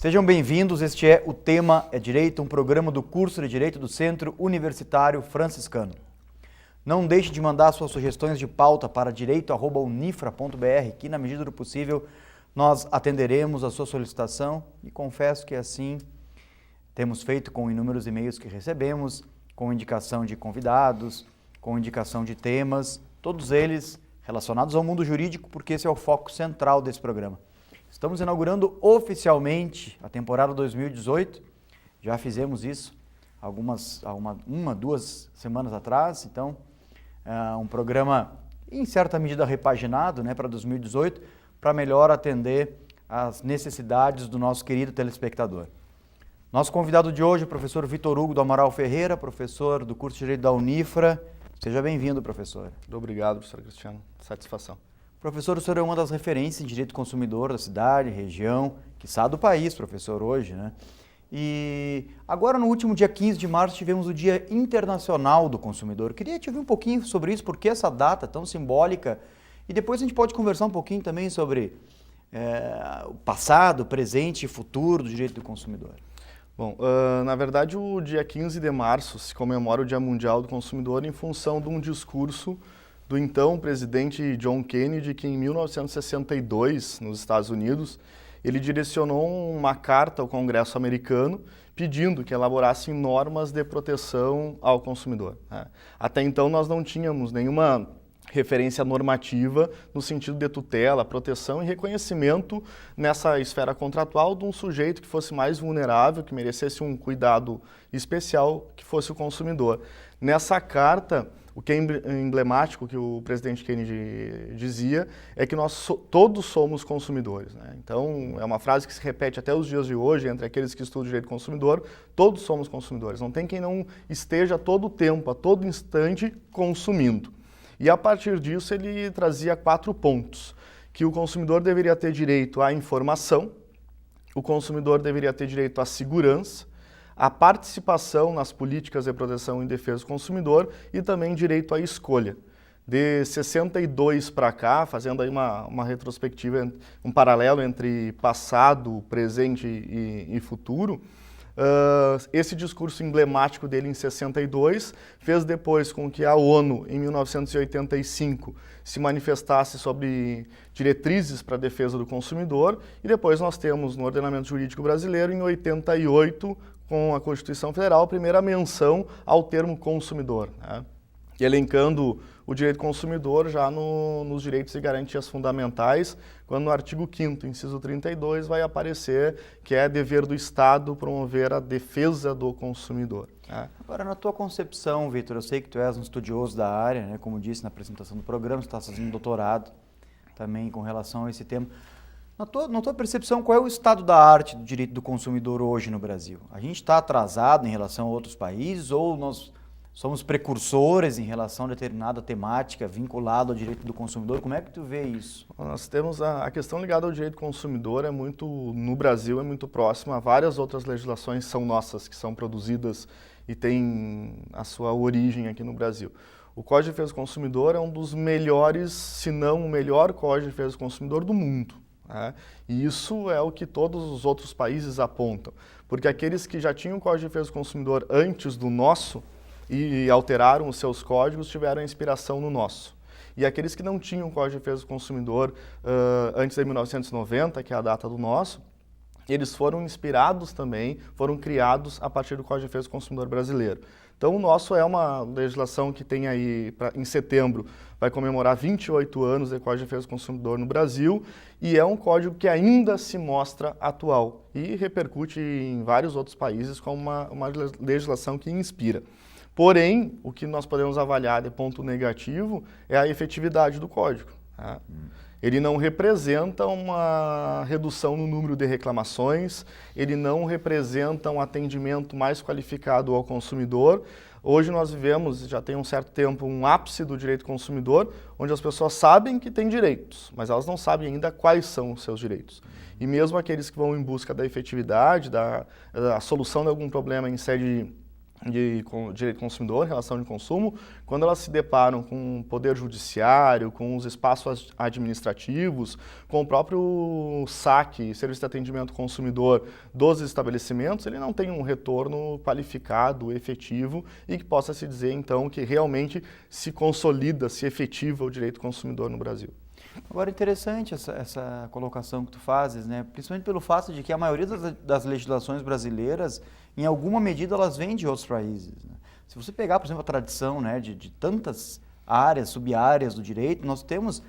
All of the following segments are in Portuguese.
Sejam bem-vindos, este é O Tema é Direito, um programa do curso de Direito do Centro Universitário Franciscano. Não deixe de mandar suas sugestões de pauta para direito@unifra.br, que na medida do possível nós atenderemos a sua solicitação e confesso que assim temos feito com inúmeros e-mails que recebemos, com indicação de convidados, com indicação de temas, todos eles relacionados ao mundo jurídico, porque esse é o foco central desse programa. Estamos inaugurando oficialmente a temporada 2018, já fizemos isso duas semanas atrás, então um programa em certa medida repaginado, para 2018, para melhor atender às necessidades do nosso querido telespectador. Nosso convidado de hoje é o professor Vitor Hugo do Amaral Ferreira, professor do curso de Direito da Unifra. Seja bem-vindo, professor. Muito obrigado, professor Cristiano. Satisfação. Professor, o senhor é uma das referências em direito do consumidor da cidade, região, quiçá do país, professor, hoje, E agora, no último dia 15 de março, tivemos o Dia Internacional do Consumidor. Queria te ouvir um pouquinho sobre isso, por que essa data tão simbólica? E depois a gente pode conversar um pouquinho também sobre o passado, presente e futuro do direito do consumidor. Bom, na verdade, o dia 15 de março se comemora o Dia Mundial do Consumidor em função de um discurso do então presidente John Kennedy, que em 1962, nos Estados Unidos, ele direcionou uma carta ao Congresso americano pedindo que elaborassem normas de proteção ao consumidor. Até então nós não tínhamos nenhuma referência normativa no sentido de tutela, proteção e reconhecimento nessa esfera contratual de um sujeito que fosse mais vulnerável, que merecesse um cuidado especial, que fosse o consumidor. Nessa carta, o que é emblemático que o presidente Kennedy dizia é que nós todos somos consumidores. Então, é uma frase que se repete até os dias de hoje, entre aqueles que estudam direito do consumidor, todos somos consumidores. Não tem quem não esteja a todo tempo, a todo instante, consumindo. E a partir disso ele trazia 4 pontos, que o consumidor deveria ter direito à informação, o consumidor deveria ter direito à segurança, à participação nas políticas de proteção e defesa do consumidor e também direito à escolha. De 62 para cá, fazendo aí uma retrospectiva, um paralelo entre passado, presente e futuro, esse discurso emblemático dele em 62 fez depois com que a ONU, em 1985, se manifestasse sobre diretrizes para a defesa do consumidor e depois nós temos no ordenamento jurídico brasileiro, em 88, com a Constituição Federal, a primeira menção ao termo consumidor, elencando o direito consumidor já nos direitos e garantias fundamentais, quando no artigo 5º, inciso 32, vai aparecer que é dever do Estado promover a defesa do consumidor. Agora, na tua concepção, Vitor, eu sei que tu és um estudioso da área, como disse na apresentação do programa, você está fazendo um doutorado também com relação a esse tema. Na tua percepção, qual é o estado da arte do direito do consumidor hoje no Brasil? A gente está atrasado em relação a outros países ou nós somos precursores em relação a determinada temática vinculada ao direito do consumidor? Como é que tu vê isso? Nós temos a questão ligada ao direito do consumidor, no Brasil é muito próxima. Várias outras legislações são nossas, que são produzidas e têm a sua origem aqui no Brasil. O Código de Defesa do Consumidor é um dos melhores, se não o melhor Código de Defesa do Consumidor do mundo. E isso é o que todos os outros países apontam, porque aqueles que já tinham o Código de Defesa do Consumidor antes do nosso e alteraram os seus códigos tiveram inspiração no nosso. E aqueles que não tinham o Código de Defesa do Consumidor antes de 1990, que é a data do nosso, eles foram inspirados também, foram criados a partir do Código de Defesa do Consumidor brasileiro. Então, o nosso é uma legislação que tem aí, em setembro, vai comemorar 28 anos de Código de Defesa do Consumidor no Brasil e é um código que ainda se mostra atual e repercute em vários outros países como uma legislação que inspira. Porém, o que nós podemos avaliar de ponto negativo é a efetividade do código. Ele não representa uma redução no número de reclamações, ele não representa um atendimento mais qualificado ao consumidor. Hoje nós vivemos, já tem um certo tempo, um ápice do direito do consumidor, onde as pessoas sabem que têm direitos, mas elas não sabem ainda quais são os seus direitos. E mesmo aqueles que vão em busca da efetividade, da solução de algum problema em sede de direito do consumidor, relação de consumo, quando elas se deparam com o poder judiciário, com os espaços administrativos, com o próprio saque, serviço de atendimento ao consumidor dos estabelecimentos, ele não tem um retorno qualificado, efetivo e que possa se dizer, então, que realmente se consolida, se efetiva o direito do consumidor no Brasil. Agora, interessante essa colocação que tu fazes, né? Principalmente pelo fato de que a maioria das legislações brasileiras, em alguma medida, elas vêm de outros países, né? Se você pegar, por exemplo, a tradição, né, de tantas áreas, sub-áreas do direito, nós temos,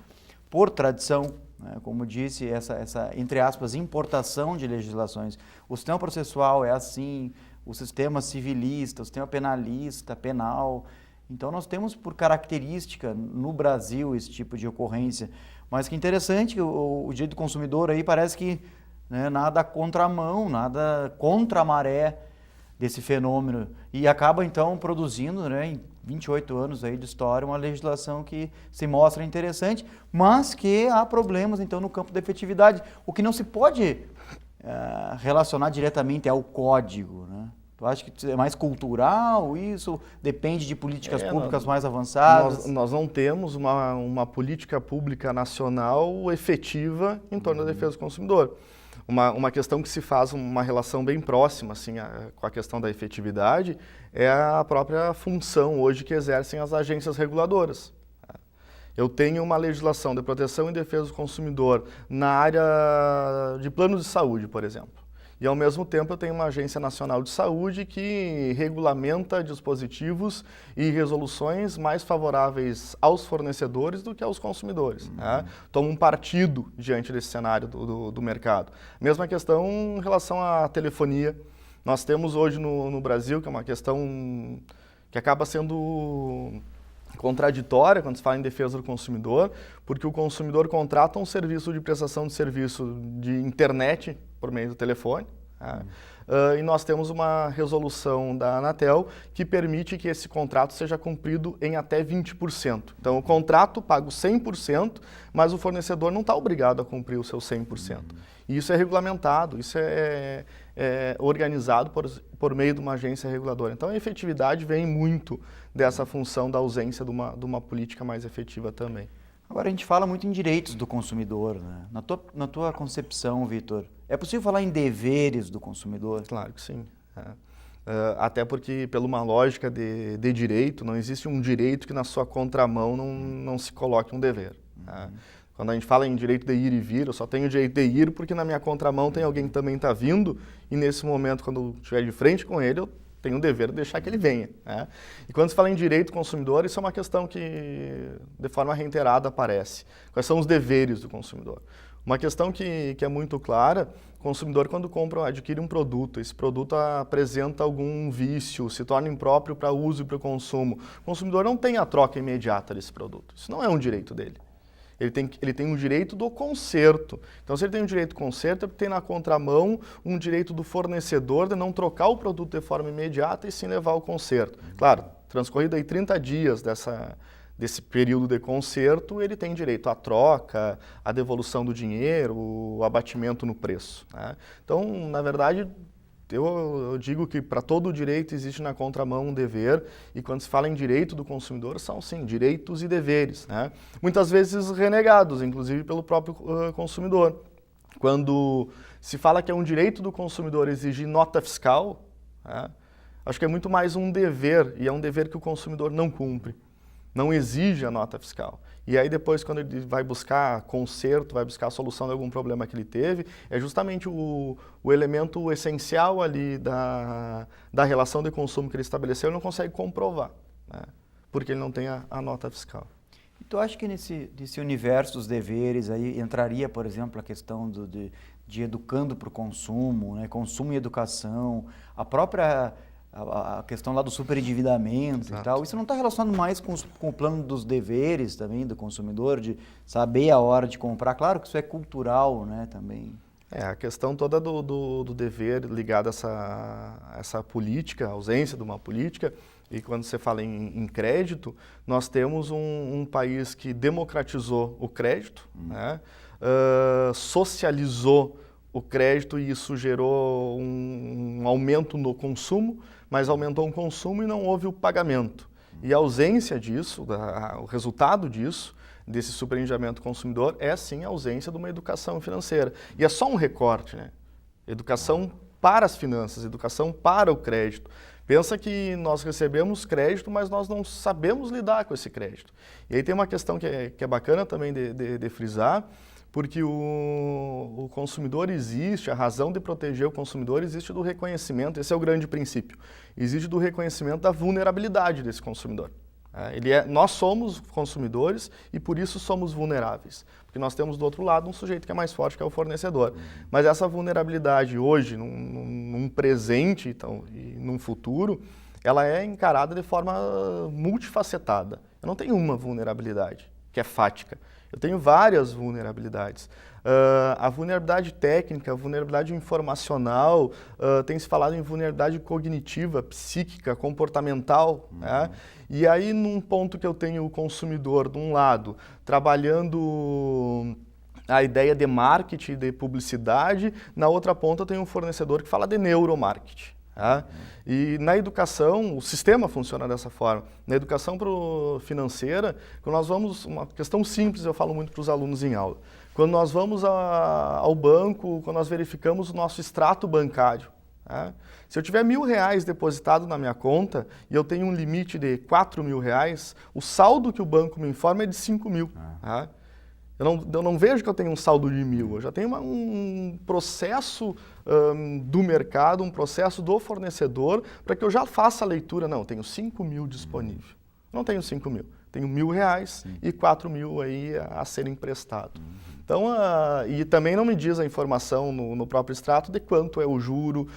por tradição, né, como disse, essa, entre aspas, importação de legislações. O sistema processual é assim, o sistema civilista, o sistema penalista, penal. Então, nós temos por característica no Brasil esse tipo de ocorrência. Mas que interessante que o direito do consumidor aí parece que, né, nada contramão, nada contra a maré desse fenômeno. E acaba, então, produzindo, né, em 28 anos aí de história, uma legislação que se mostra interessante, mas que há problemas, então, no campo da efetividade. O que não se pode relacionar diretamente ao código, né? Tu acha que é mais cultural isso? Depende de políticas públicas mais avançadas? Nós não temos uma política pública nacional efetiva em torno da defesa do consumidor. Uma questão que se faz uma relação bem próxima assim, com a questão da efetividade é a própria função hoje que exercem as agências reguladoras. Eu tenho uma legislação de proteção e defesa do consumidor na área de planos de saúde, por exemplo. E, ao mesmo tempo, eu tenho uma Agência Nacional de Saúde que regulamenta dispositivos e resoluções mais favoráveis aos fornecedores do que aos consumidores. Né? Toma um partido diante desse cenário do mercado. Mesma questão em relação à telefonia. Nós temos hoje no Brasil, que é uma questão que acaba sendo contraditória quando se fala em defesa do consumidor, porque o consumidor contrata um serviço de prestação de serviço de internet por meio do telefone, tá? E nós temos uma resolução da Anatel que permite que esse contrato seja cumprido em até 20%. Então, o contrato paga 100%, mas o fornecedor não está obrigado a cumprir o seu 100%. E isso é regulamentado, isso é organizado por meio de uma agência reguladora. Então, a efetividade vem muito dessa função da ausência de uma política mais efetiva também. Agora, a gente fala muito em direitos do consumidor, né? Na tua concepção, Vitor, é possível falar em deveres do consumidor? Claro que sim. Até porque, pela uma lógica de direito, não existe um direito que na sua contramão não se coloque um dever. Quando a gente fala em direito de ir e vir, eu só tenho direito de ir porque na minha contramão tem alguém que também está vindo e nesse momento, quando eu estiver de frente com ele, eu tenho o dever de deixar que ele venha. Né? E quando se fala em direito do consumidor, isso é uma questão que de forma reiterada aparece. Quais são os deveres do consumidor? Uma questão que é muito clara, o consumidor quando adquire um produto, esse produto apresenta algum vício, se torna impróprio para uso e para o consumo. O consumidor não tem a troca imediata desse produto, isso não é um direito dele. Ele tem um direito do conserto. Então, se ele tem um direito do conserto, ele tem na contramão um direito do fornecedor de não trocar o produto de forma imediata e sim levar ao conserto. Claro, transcorrido aí 30 dias desse período de conserto, ele tem direito à troca, à devolução do dinheiro, o abatimento no preço. Né? Então, na verdade, eu digo que para todo direito existe na contramão um dever, e quando se fala em direito do consumidor, são sim direitos e deveres, né? Muitas vezes renegados, inclusive pelo próprio consumidor. Quando se fala que é um direito do consumidor exigir nota fiscal, né? Acho que é muito mais um dever, e é um dever que o consumidor não cumpre, não exige a nota fiscal. E aí depois, quando ele vai buscar conserto, vai buscar a solução de algum problema que ele teve, é justamente o elemento essencial ali da relação de consumo que ele estabeleceu, ele não consegue comprovar, né? Porque ele não tem a nota fiscal. E tu acha que nesse universo dos deveres aí entraria, por exemplo, a questão de educando para o consumo, né? Consumo e educação, a própria a questão lá do superendividamento e tal, isso não está relacionado mais com o plano dos deveres também do consumidor, de saber a hora de comprar? Claro que isso é cultural, né, também. A questão toda do dever ligada a essa política, a ausência de uma política, e quando você fala em crédito, nós temos um país que democratizou o crédito, né, socializou o crédito e isso gerou um aumento no consumo, mas aumentou o consumo e não houve o pagamento. E a ausência disso, o resultado disso, desse superendividamento consumidor, é sim a ausência de uma educação financeira. E é só um recorte, né? Educação para as finanças, educação para o crédito. Pensa que nós recebemos crédito, mas nós não sabemos lidar com esse crédito. E aí tem uma questão que é bacana também de frisar, porque o consumidor existe, a razão de proteger o consumidor existe do reconhecimento, esse é o grande princípio, existe do reconhecimento da vulnerabilidade desse consumidor. Nós somos consumidores e por isso somos vulneráveis, porque nós temos do outro lado um sujeito que é mais forte, que é o fornecedor. Mas essa vulnerabilidade hoje, num presente então, e num futuro, ela é encarada de forma multifacetada. Eu não tenho uma vulnerabilidade, que é fática. Eu tenho várias vulnerabilidades. A vulnerabilidade técnica, a vulnerabilidade informacional, tem se falado em vulnerabilidade cognitiva, psíquica, comportamental. Né? E aí, num ponto que eu tenho o consumidor, de um lado, trabalhando a ideia de marketing, de publicidade, na outra ponta eu tenho um fornecedor que fala de neuromarketing. Tá? E na educação, o sistema funciona dessa forma. Na educação financeira, quando nós vamos, uma questão simples, eu falo muito para os alunos em aula. Quando nós vamos ao banco, quando nós verificamos o nosso extrato bancário, tá? Se eu tiver R$1.000 depositado na minha conta e eu tenho um limite de R$4.000, o saldo que o banco me informa é de R$5.000. Tá? Eu não vejo que eu tenho um saldo de 1.000, eu já tenho um processo do mercado, um processo do fornecedor, para que eu já faça a leitura. Não, eu tenho 5.000 disponível. Não tenho 5.000, tenho R$1.000 e 4.000 aí a ser emprestado. Então, e também não me diz a informação no próprio extrato de quanto é o juro,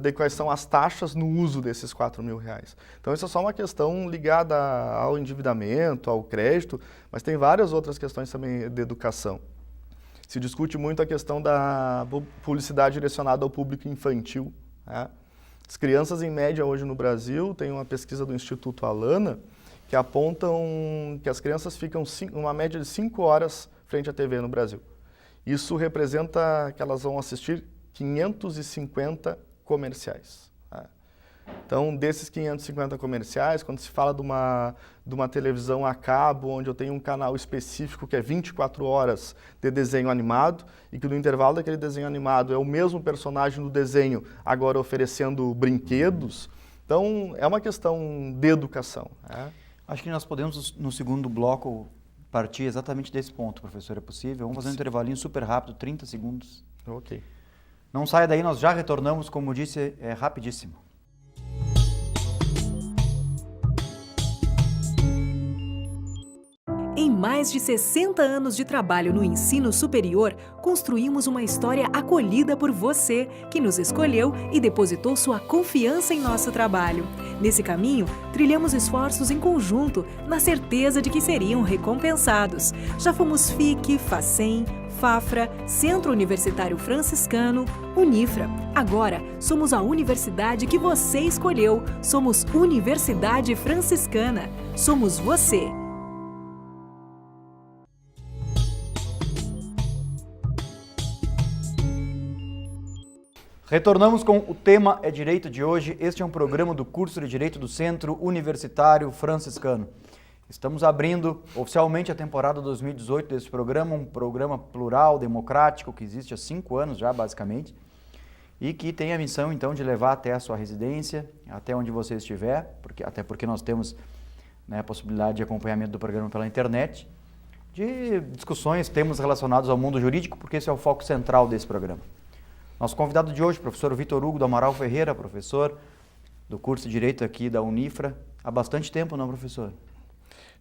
de quais são as taxas no uso desses R$4.000. Então, isso é só uma questão ligada ao endividamento, ao crédito, mas tem várias outras questões também de educação. Se discute muito a questão da publicidade direcionada ao público infantil. Né? As crianças, em média, hoje no Brasil, tem uma pesquisa do Instituto Alana, que apontam que as crianças ficam uma média de 5 horas frente à TV no Brasil. Isso representa que elas vão assistir 550 comerciais. Tá? Então, desses 550 comerciais, quando se fala de uma televisão a cabo, onde eu tenho um canal específico que é 24 horas de desenho animado, e que no intervalo daquele desenho animado é o mesmo personagem do desenho, agora oferecendo brinquedos, então é uma questão de educação. Né? Acho que nós podemos, no segundo bloco, partir exatamente desse ponto, professor. É possível? Vamos fazer um intervalinho super rápido, 30 segundos. Ok. Não saia daí, nós já retornamos, como disse, é rapidíssimo. Em mais de 60 anos de trabalho no ensino superior, construímos uma história acolhida por você, que nos escolheu e depositou sua confiança em nosso trabalho. Nesse caminho, trilhamos esforços em conjunto, na certeza de que seriam recompensados. Já fomos FIC, FACEM, FAFRA, Centro Universitário Franciscano, Unifra. Agora, somos a universidade que você escolheu. Somos Universidade Franciscana. Somos você. Retornamos com o tema é Direito de hoje. Este é um programa do curso de Direito do Centro Universitário Franciscano. Estamos abrindo oficialmente a temporada 2018 desse programa, um programa plural, democrático, que existe há 5 anos já, basicamente, e que tem a missão, então, de levar até a sua residência, até onde você estiver, até porque nós temos, né, a possibilidade de acompanhamento do programa pela internet, de discussões, temas relacionados ao mundo jurídico, porque esse é o foco central desse programa. Nosso convidado de hoje, professor Vitor Hugo do Amaral Ferreira, professor do curso de Direito aqui da Unifra. Há bastante tempo, não, professor?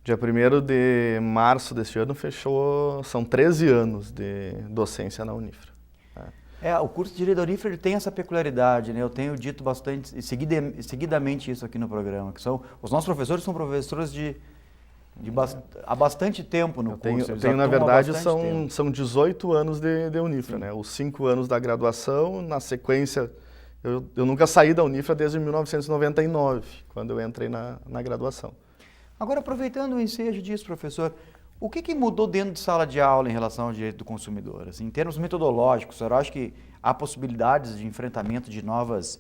Dia 1º de março deste ano fechou, são 13 anos de docência na Unifra. O curso de Direito da Unifra ele tem essa peculiaridade, né? Eu tenho dito bastante, seguidamente isso aqui no programa, que os nossos professores são professores há bastante tempo no curso. Eu tenho na verdade, são 18 anos de Unifra, né? Os 5 anos da graduação, na sequência, eu nunca saí da Unifra desde 1999, quando eu entrei na graduação. Agora, aproveitando o ensejo disso, professor, o que mudou dentro de sala de aula em relação ao direito do consumidor? Assim, em termos metodológicos, o senhor acha que há possibilidades de enfrentamento de novas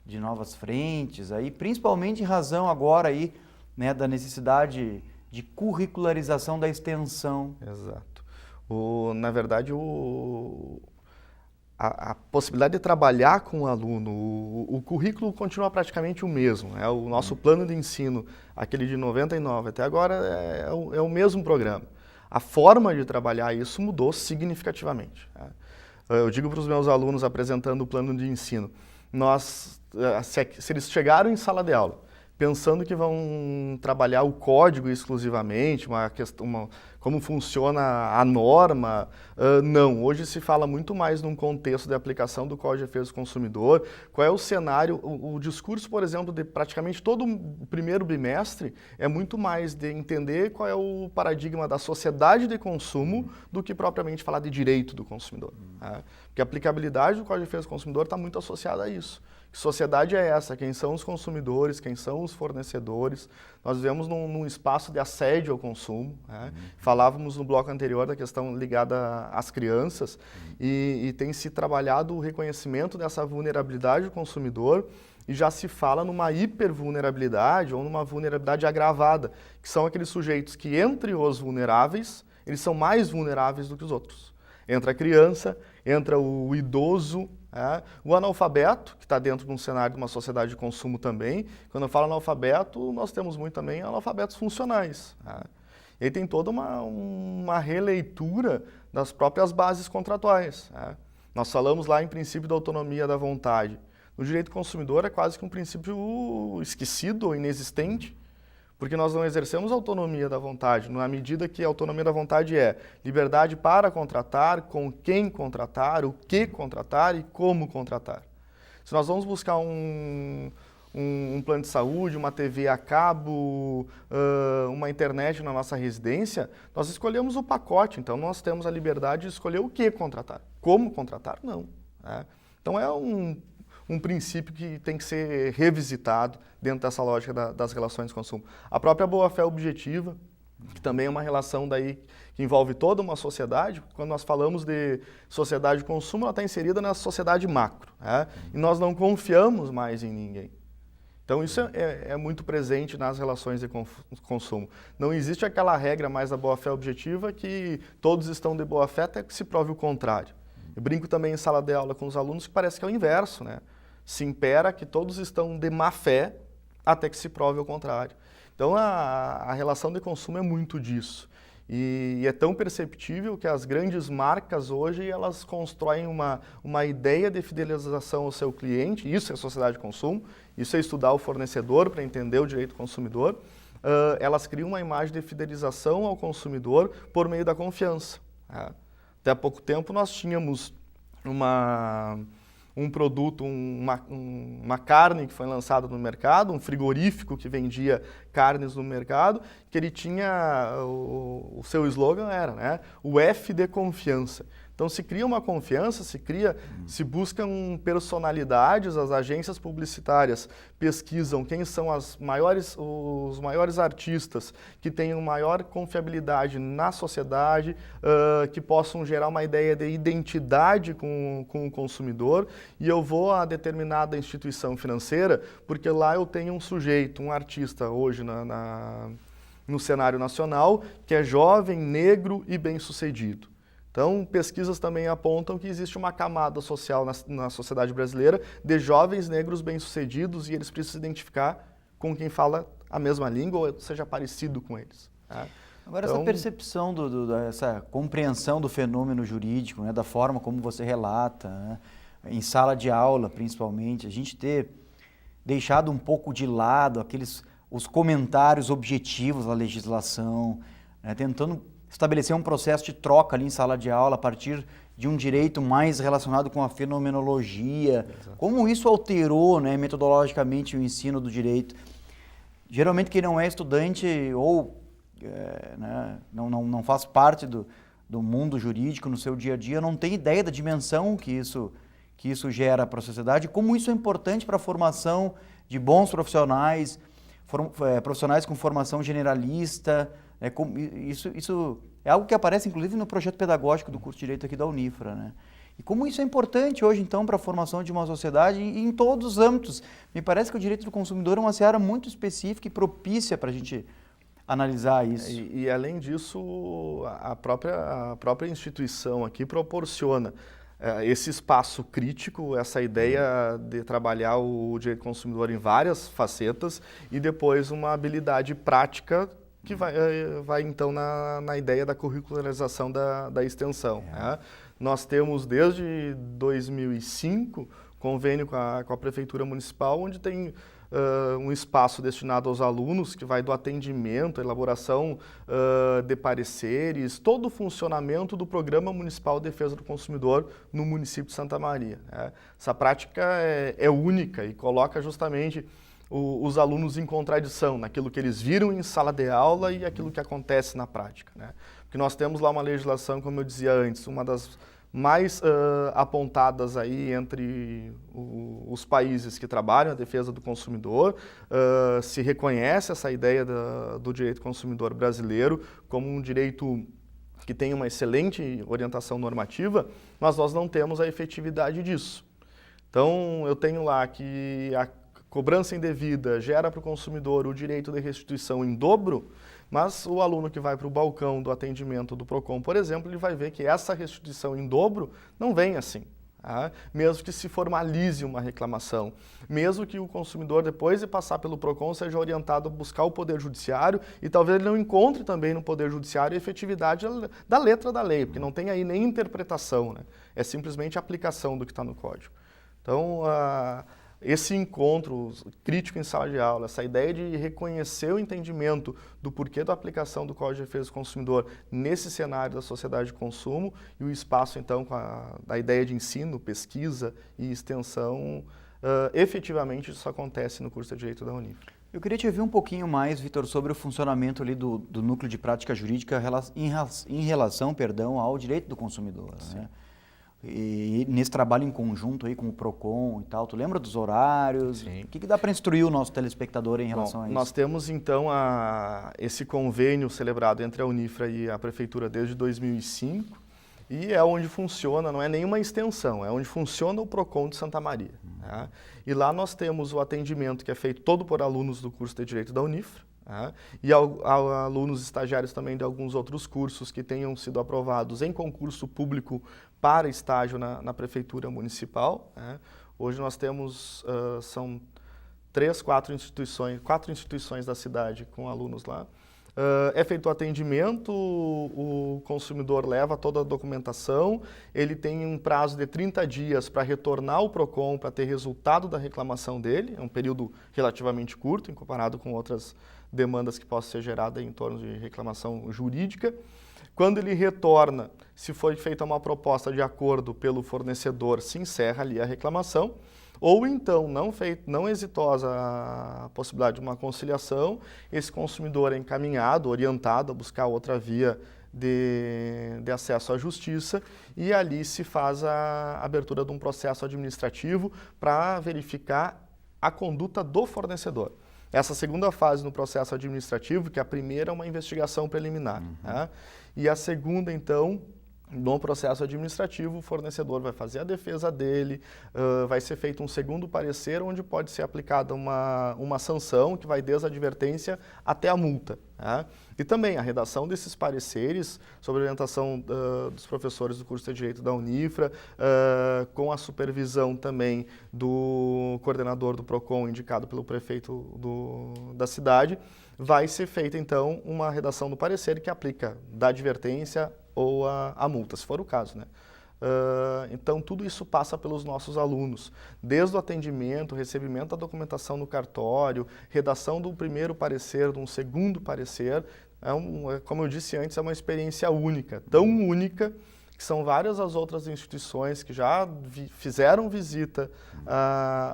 de novas frentes, aí, principalmente em razão agora aí, né, da necessidade de curricularização da extensão. Exato. Na verdade, a possibilidade de trabalhar com o aluno, o currículo continua praticamente o mesmo. Né? O nosso plano de ensino, aquele de 99 até agora, é o mesmo programa. A forma de trabalhar isso mudou significativamente. Né? Eu digo para os meus alunos apresentando o plano de ensino, se eles chegaram em sala de aula pensando que vão trabalhar o código exclusivamente, como funciona a norma, não. Hoje se fala muito mais num contexto de aplicação do Código de Defesa do Consumidor, qual é o cenário, o discurso, por exemplo, de praticamente todo o primeiro bimestre é muito mais de entender qual é o paradigma da sociedade de consumo do que propriamente falar de direito do consumidor. Né? Porque a aplicabilidade do Código de Defesa do Consumidor está muito associada a isso. Que sociedade é essa? Quem são os consumidores? Quem são os fornecedores? Nós vivemos num espaço de assédio ao consumo. Né? Falávamos no bloco anterior da questão ligada às crianças e tem se trabalhado o reconhecimento dessa vulnerabilidade do consumidor e já se fala numa hipervulnerabilidade ou numa vulnerabilidade agravada, que são aqueles sujeitos que, entre os vulneráveis, eles são mais vulneráveis do que os outros. Entra a criança, entra o idoso, o analfabeto, que está dentro de um cenário de uma sociedade de consumo também. Quando eu falo analfabeto, nós temos muito também analfabetos funcionais. E aí tem toda uma releitura das próprias bases contratuais. Nós falamos lá em princípio da autonomia da vontade. No direito consumidor é quase que um princípio esquecido ou inexistente, porque nós não exercemos a autonomia da vontade, na medida que a autonomia da vontade é liberdade para contratar, com quem contratar, o que contratar e como contratar. Se nós vamos buscar um plano de saúde, uma TV a cabo, uma internet na nossa residência, nós escolhemos o pacote, então nós temos a liberdade de escolher o que contratar. Como contratar? Não. Então é um princípio que tem que ser revisitado dentro dessa lógica das relações de consumo. A própria boa-fé objetiva, que também é uma relação daí que envolve toda uma sociedade. Quando nós falamos de sociedade de consumo, ela está inserida na sociedade macro. E nós não confiamos mais em ninguém. Então isso é muito presente nas relações de consumo. Não existe aquela regra mais da boa-fé objetiva que todos estão de boa-fé até que se prove o contrário. Eu brinco também em sala de aula com os alunos que parece que é o inverso, né? Se impera que todos estão de má fé até que se prove o contrário. Então a relação de consumo é muito disso. E é tão perceptível que as grandes marcas hoje elas constroem uma ideia de fidelização ao seu cliente, isso é sociedade de consumo, isso é estudar o fornecedor para entender o direito do consumidor. Elas criam uma imagem de fidelização ao consumidor por meio da confiança. Até há pouco tempo nós tínhamos um produto, uma carne que foi lançada no mercado, um frigorífico que vendia carnes no mercado, que ele tinha, o seu slogan era, né, o F de confiança. Então se cria uma confiança, se buscam personalidades, as agências publicitárias pesquisam quem são os maiores artistas que tenham maior confiabilidade na sociedade, que possam gerar uma ideia de identidade com o consumidor, e eu vou a determinada instituição financeira porque lá eu tenho um sujeito, um artista hoje no cenário nacional que é jovem, negro e bem-sucedido. Então, pesquisas também apontam que existe uma camada social na sociedade brasileira de jovens negros bem-sucedidos e eles precisam se identificar com quem fala a mesma língua ou seja parecido com eles. Agora, essa percepção, essa compreensão do fenômeno jurídico, né, da forma como você relata, né, em sala de aula principalmente, a gente ter deixado um pouco de lado os comentários objetivos da legislação, né, tentando estabelecer um processo de troca ali em sala de aula a partir de um direito mais relacionado com a fenomenologia. Exato. Como isso alterou, né, metodologicamente o ensino do direito? Geralmente quem não é estudante ou né, não faz parte do mundo jurídico no seu dia a dia não tem ideia da dimensão que isso gera para a sociedade, como isso é importante para a formação de bons profissionais, profissionais com formação generalista. Isso é algo que aparece, inclusive, no projeto pedagógico do curso de Direito aqui da Unifra, né? E como isso é importante hoje, então, para a formação de uma sociedade em todos os âmbitos. Me parece que o direito do consumidor é uma seara muito específica e propícia para a gente analisar isso. E além disso, a própria instituição aqui proporciona esse espaço crítico, essa ideia de trabalhar o direito do consumidor em várias facetas e depois uma habilidade prática que vai então na ideia da curricularização da extensão. Né? Nós temos desde 2005 convênio com a Prefeitura Municipal, onde tem um espaço destinado aos alunos, que vai do atendimento, elaboração de pareceres, todo o funcionamento do Programa Municipal de Defesa do Consumidor no município de Santa Maria. Né? Essa prática é única e coloca justamente os alunos em contradição naquilo que eles viram em sala de aula e aquilo que acontece na prática. Né? Porque nós temos lá uma legislação, como eu dizia antes, uma das mais apontadas aí entre os países que trabalham a defesa do consumidor, se reconhece essa ideia do direito consumidor brasileiro como um direito que tem uma excelente orientação normativa, mas nós não temos a efetividade disso. Então, eu tenho lá que a cobrança indevida gera para o consumidor o direito de restituição em dobro, mas o aluno que vai para o balcão do atendimento do PROCON, por exemplo, ele vai ver que essa restituição em dobro não vem assim. Tá? Mesmo que se formalize uma reclamação, mesmo que o consumidor, depois de passar pelo PROCON, seja orientado a buscar o Poder Judiciário e talvez ele não encontre também no Poder Judiciário a efetividade da letra da lei, porque não tem aí nem interpretação, né? É simplesmente a aplicação do que está no Código. Então, esse encontro crítico em sala de aula, essa ideia de reconhecer o entendimento do porquê da aplicação do Código de Defesa do Consumidor nesse cenário da sociedade de consumo e o espaço, então, da ideia de ensino, pesquisa e extensão, efetivamente isso acontece no curso de Direito da Unifra. Eu queria te ouvir um pouquinho mais, Vitor, sobre o funcionamento ali do núcleo de prática jurídica em relação ao direito do consumidor, né? E nesse trabalho em conjunto aí com o PROCON e tal, tu lembra dos horários? Sim. O que dá para instruir o nosso telespectador em relação a isso? Nós temos então esse convênio celebrado entre a Unifra e a Prefeitura desde 2005 e é onde funciona, não é nenhuma extensão, é onde funciona o PROCON de Santa Maria. Né? E lá nós temos o atendimento que é feito todo por alunos do curso de Direito da Unifra, e alunos estagiários também de alguns outros cursos que tenham sido aprovados em concurso público para estágio na Prefeitura Municipal. Hoje nós temos, são 4 instituições da cidade com alunos lá. É feito o atendimento, o consumidor leva toda a documentação, ele tem um prazo de 30 dias para retornar ao PROCON para ter resultado da reclamação dele, é um período relativamente curto, em comparado com outras demandas que possam ser geradas em torno de reclamação jurídica. Quando ele retorna, se foi feita uma proposta de acordo pelo fornecedor, se encerra ali a reclamação, ou então, não exitosa a possibilidade de uma conciliação, esse consumidor é encaminhado, orientado a buscar outra via de acesso à justiça e ali se faz a abertura de um processo administrativo para verificar a conduta do fornecedor. Essa segunda fase no processo administrativo, que a primeira é uma investigação preliminar, né? E a segunda, então, no processo administrativo, o fornecedor vai fazer a defesa dele, vai ser feito um segundo parecer, onde pode ser aplicada uma sanção, que vai desde a advertência até a multa. Né? E também a redação desses pareceres, sob a orientação dos professores do curso de Direito da Unifra, com a supervisão também do coordenador do PROCON, indicado pelo prefeito da cidade, vai ser feita, então, uma redação do parecer que aplica da advertência ou a multa, se for o caso, né? Então, tudo isso passa pelos nossos alunos, desde o atendimento, recebimento da documentação no cartório, redação do primeiro parecer, de um segundo parecer. Como eu disse antes, é uma experiência única, tão única, que são várias as outras instituições que já fizeram visita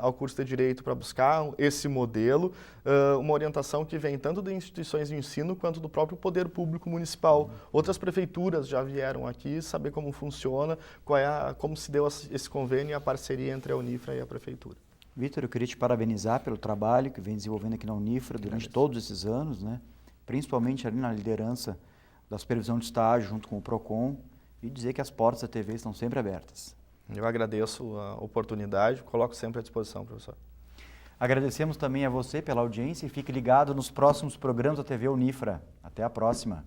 ao curso de Direito para buscar esse modelo, uma orientação que vem tanto de instituições de ensino quanto do próprio poder público municipal. Outras prefeituras já vieram aqui saber como funciona, como se deu esse convênio e a parceria entre a Unifra e a Prefeitura. Vitor, eu queria te parabenizar pelo trabalho que vem desenvolvendo aqui na Unifra durante todos esses anos, né? Principalmente ali na liderança da supervisão de estágio junto com o PROCON, e dizer que as portas da TV estão sempre abertas. Eu agradeço a oportunidade, coloco sempre à disposição, professor. Agradecemos também a você pela audiência e fique ligado nos próximos programas da TV Unifra. Até a próxima.